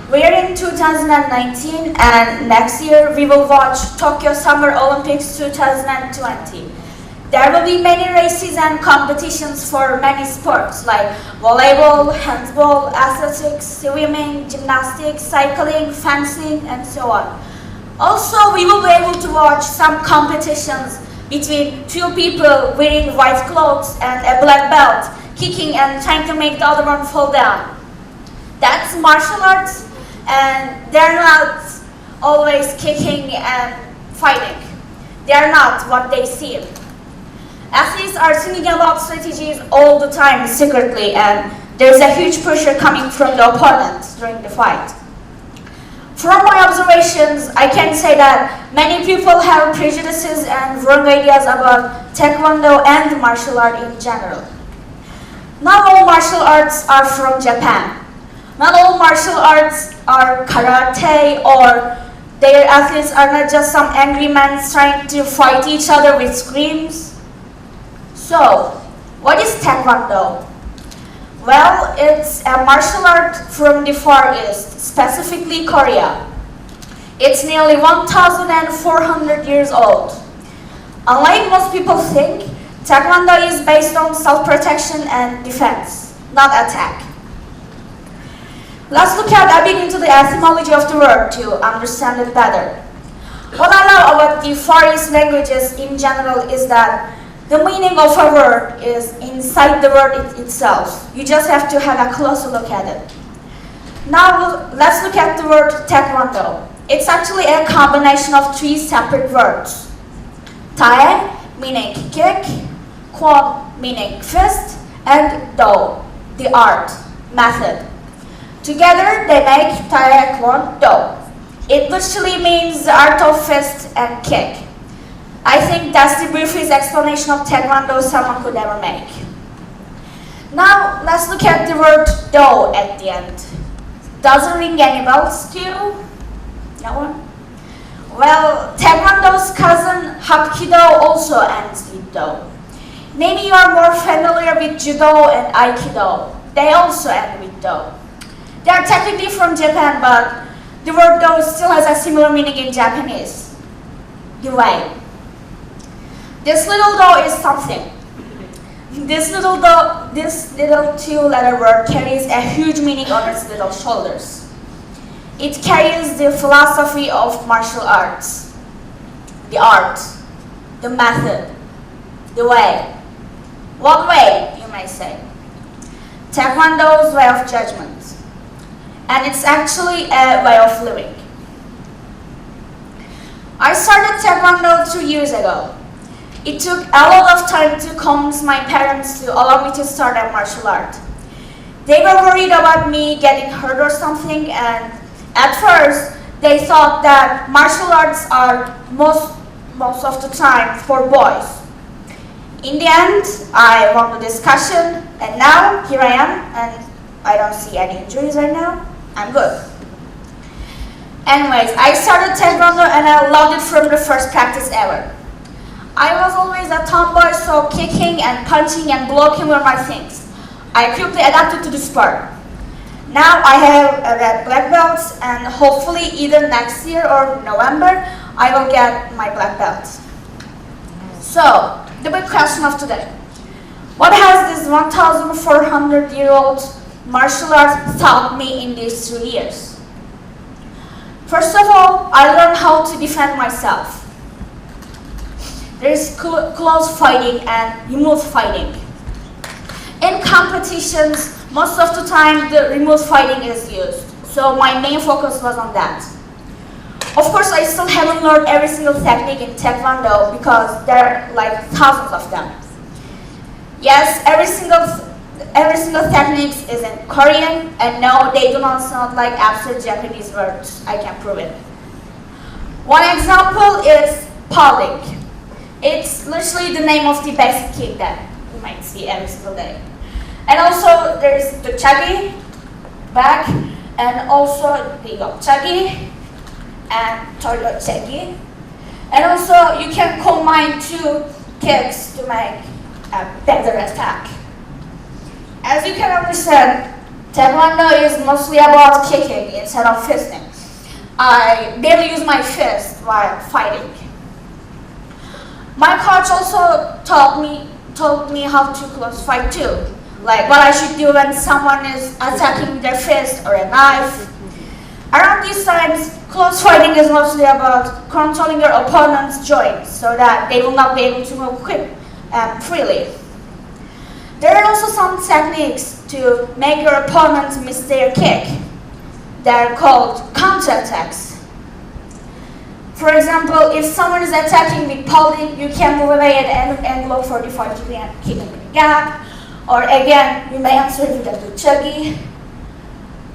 We're in 2019 and next year we will watch Tokyo Summer Olympics 2020. There will be many races and competitions for many sports like volleyball, handball, athletics, swimming, gymnastics, cycling, fencing, and so on. Also, we will be able to watch some competitions between two people wearing white clothes and a black belt, kicking and trying to make the other one fall down. That's martial arts, and they're not always kicking and fighting. They're not what they seem. Athletes are thinking about strategies all the time secretly, and there's a huge pressure coming from the opponent during the fight. From my observations, I can say that many people have prejudices and wrong ideas about Taekwondo and martial art in general. Not all martial arts are from Japan. Not all martial arts are karate, or their athletes are not just some angry men trying to fight each other with screams. So, what is Taekwondo? Well, it's a martial art from the Far East, specifically Korea. It's nearly 1,400 years old. Unlike most people think, Taekwondo is based on self-protection and defense, not attack. Let's look at a bit into the etymology of the word to understand it better. What I love about the Far East languages in general is that the meaning of a word is inside the word itself. You just have to have a closer look at it. Now let's look at the word Taekwondo. It's actually a combination of three separate words. Tae, meaning kick, Kwon, meaning fist, and Do, the art, method. Together they make Taekwondo. It literally means the art of fist and kick. I think that's the briefest explanation of Taekwondo someone could ever make. Now, let's look at the word do at the end. Does it ring any bells to you? No one? Well, Taekwondo's cousin Hapkido also ends with do. Maybe you are more familiar with Judo and Aikido. They also end with do. They are technically from Japan, but the word do still has a similar meaning in Japanese. The way. This little do is something. This little two-letter word carries a huge meaning on its little shoulders. It carries the philosophy of martial arts, the art, the method, the way. What way, you may say? Taekwondo's way of judgment. And it's actually a way of living. I started Taekwondo 2 years ago. It took a lot of time to convince my parents to allow me to start a martial art. They were worried about me getting hurt or something, and at first they thought that martial arts are most of the time for boys. In the end, I won the discussion, and now here I am, and I don't see any injuries right now. I'm good. Anyways, I started Taekwondo and I loved it from the first practice ever. I was always a tomboy, so kicking and punching and blocking were my things. I quickly adapted to the sport. Now I have a red black belt, and hopefully either next year or November, I will get my black belt. So, the big question of today. What has this 1,400-year-old martial art taught me in these 3 years? First of all, I learned how to defend myself. There is close fighting and remote fighting. In competitions, most of the time the remote fighting is used, so my main focus was on that. Of course, I still haven't learned every single technique in Taekwondo because there are like thousands of them. Yes, every single technique is in Korean, and no, they do not sound like absurd Japanese words. I can prove it. One example is Pauling. It's literally the name of the basic kick that you might see every single day. And also there's the chagi, back, and also the chagi and toilet chagi. And also you can combine two kicks to make a better attack. As you can understand, Taekwondo is mostly about kicking instead of fisting. I barely use my fist while fighting. My coach also taught me how to close fight too, like what I should do when someone is attacking with their fist or a knife. Around these times, close fighting is mostly about controlling your opponent's joints so that they will not be able to move quick and freely. There are also some techniques to make your opponent miss their kick. They're called counterattacks. For example, if someone is attacking with pulling, you can move away at an angle of 45 degrees and kick him in the gap. Or again, you may answer with a chuggy.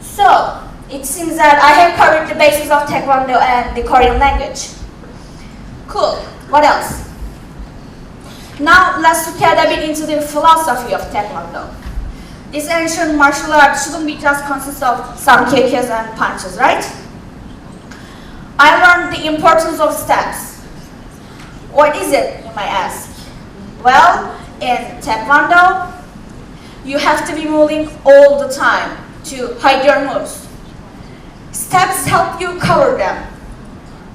So, it seems that I have covered the basis of Taekwondo and the Korean language. Cool. What else? Now let's look at a bit into the philosophy of Taekwondo. This ancient martial art shouldn't be just consist of some kicks and punches, right? I learned the importance of steps. What is it, you might ask? Well, in Taekwondo, you have to be moving all the time to hide your moves. Steps help you cover them.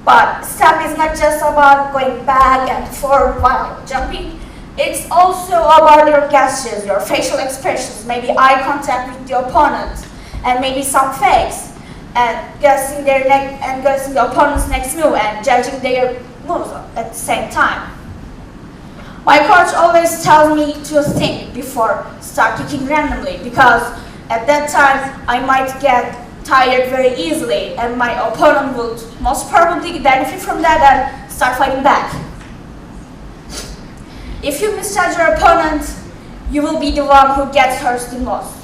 But step is not just about going back and forth while jumping. It's also about your gestures, your facial expressions, maybe eye contact with the opponent, and maybe some fakes, and guessing the opponent's next move and judging their moves at the same time. My coach always tells me to think before start kicking randomly, because at that time I might get tired very easily and my opponent would most probably benefit from that and start fighting back. If you misjudge your opponent, you will be the one who gets hurt the most.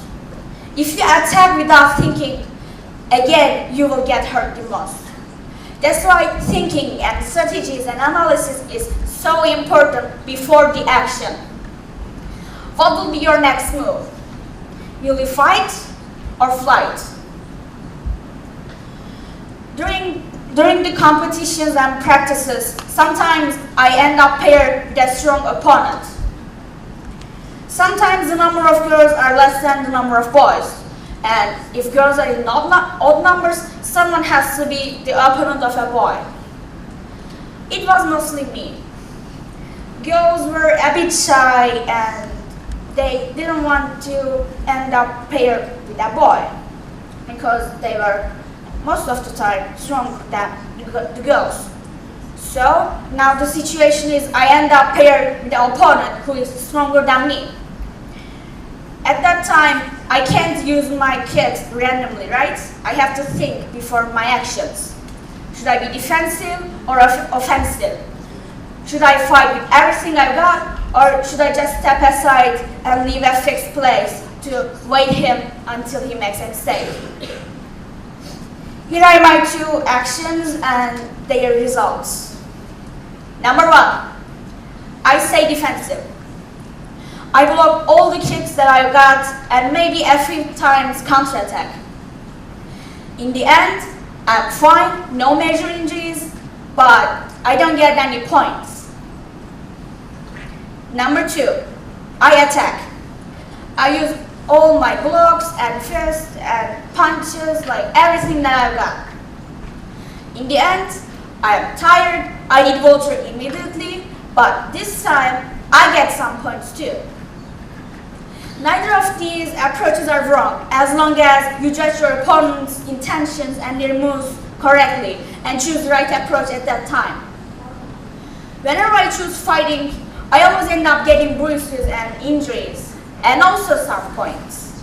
If you attack without thinking, again, you will get hurt the most. That's why thinking and strategies and analysis is so important before the action. What will be your next move? Will you fight or flight? During the competitions and practices, sometimes I end up paired with a strong opponent. Sometimes the number of girls are less than the number of boys. And if girls are in odd numbers, someone has to be the opponent of a boy. It was mostly me. Girls were a bit shy and they didn't want to end up paired with a boy because they were most of the time stronger than the girls. So now the situation is I end up paired with the opponent who is stronger than me. At that time, I can't use my kicks randomly, right? I have to think before my actions. Should I be defensive or offensive? Should I fight with everything I've got, or should I just step aside and leave a fixed place to wait him until he makes a mistake? Here are my two actions and their results. Number one, I stay defensive. I block all the kicks that I've got and maybe a few times counterattack. In the end, I'm fine, no major injuries, but I don't get any points. Number two, I attack. I use all my blocks and fists and punches, like everything that I've got. In the end, I'm tired, I need water immediately, but this time I get some points too. Neither of these approaches are wrong, as long as you judge your opponent's intentions and their moves correctly and choose the right approach at that time. Whenever I choose fighting, I always end up getting bruises and injuries, and also some points.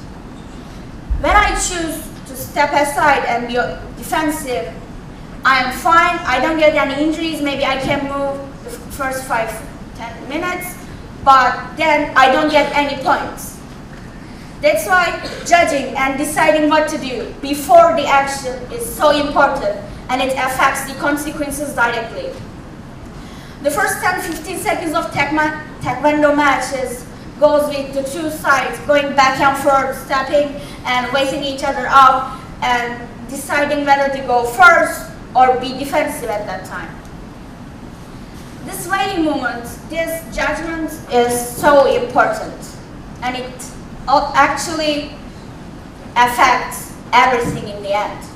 When I choose to step aside and be defensive, I am fine, I don't get any injuries, maybe I can move the first 5-10 minutes, but then I don't get any points. That's why judging and deciding what to do before the action is so important, and it affects the consequences directly. The first 10-15 seconds of Taekwondo matches goes with the two sides going back and forth, stepping and waiting each other up and deciding whether to go first or be defensive at that time. This waiting moment, this judgment is so important, and it actually affects everything in the end.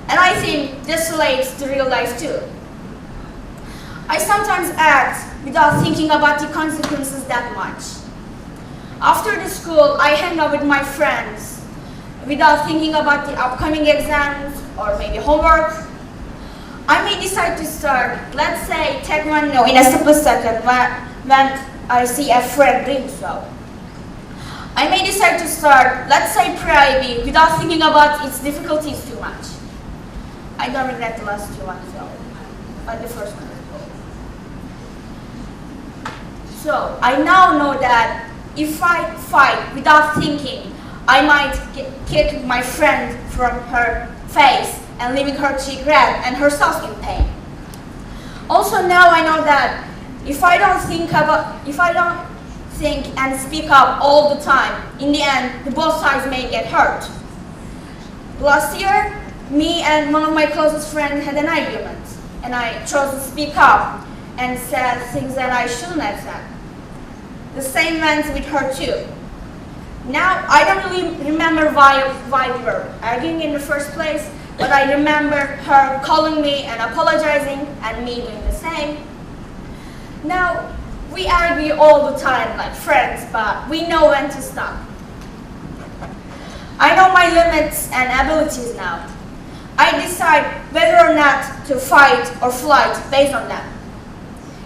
And I think this relates to real life too. I sometimes act without thinking about the consequences that much. After the school, I hang out with my friends without thinking about the upcoming exams or maybe homework. I may decide to start, let's say, Taekwondo in a split second when I see a friend doing so. I may decide to start, let's say, pre-IB without thinking about its difficulties too much. I don't regret the last two ones though, but the first one. So I now know that if I fight without thinking, I might kick my friend from her face and leaving her cheek red and herself in pain. Also now I know that if I don't think and speak up all the time, in the end, both sides may get hurt. Last year, me and one of my closest friends had an argument, and I chose to speak up and said things that I shouldn't have said. The same went with her too. Now, I don't really remember why we were arguing in the first place, but I remember her calling me and apologizing and me doing the same. Now, we argue all the time like friends, but we know when to stop. I know my limits and abilities now. I decide whether or not to fight or flight based on them.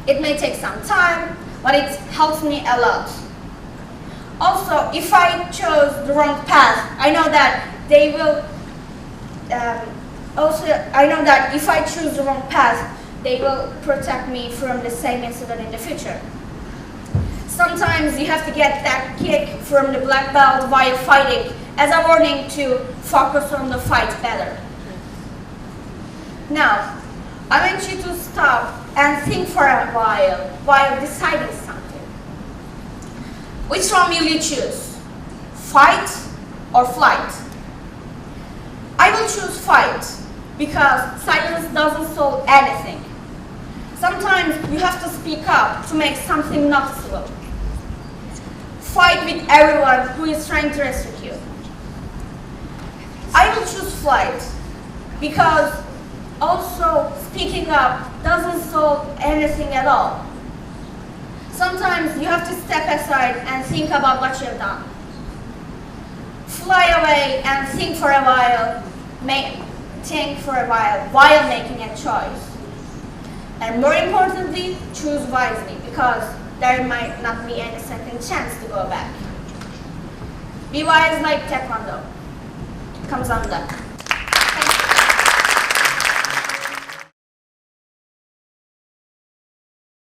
It may take some time, but it helps me a lot. Also, if I chose the wrong path, I know that they will. I know that if I choose the wrong path, they will protect me from the same incident in the future. Sometimes you have to get that kick from the black belt while fighting as a warning to focus on the fight better. Now, I want you to stop and think for a while deciding something. Which one will you choose? Fight or flight? I will choose fight because silence doesn't solve anything. Sometimes you have to speak up to make something noticeable. Fight with everyone who is trying to rescue you. I will choose flight because also speaking up doesn't solve anything at all. Sometimes you have to step aside and think about what you've done. Fly away and think for a while, while making a choice. And more importantly, choose wisely because there might not be any second chance to go back. Be wise like Taekwondo. Comes on that.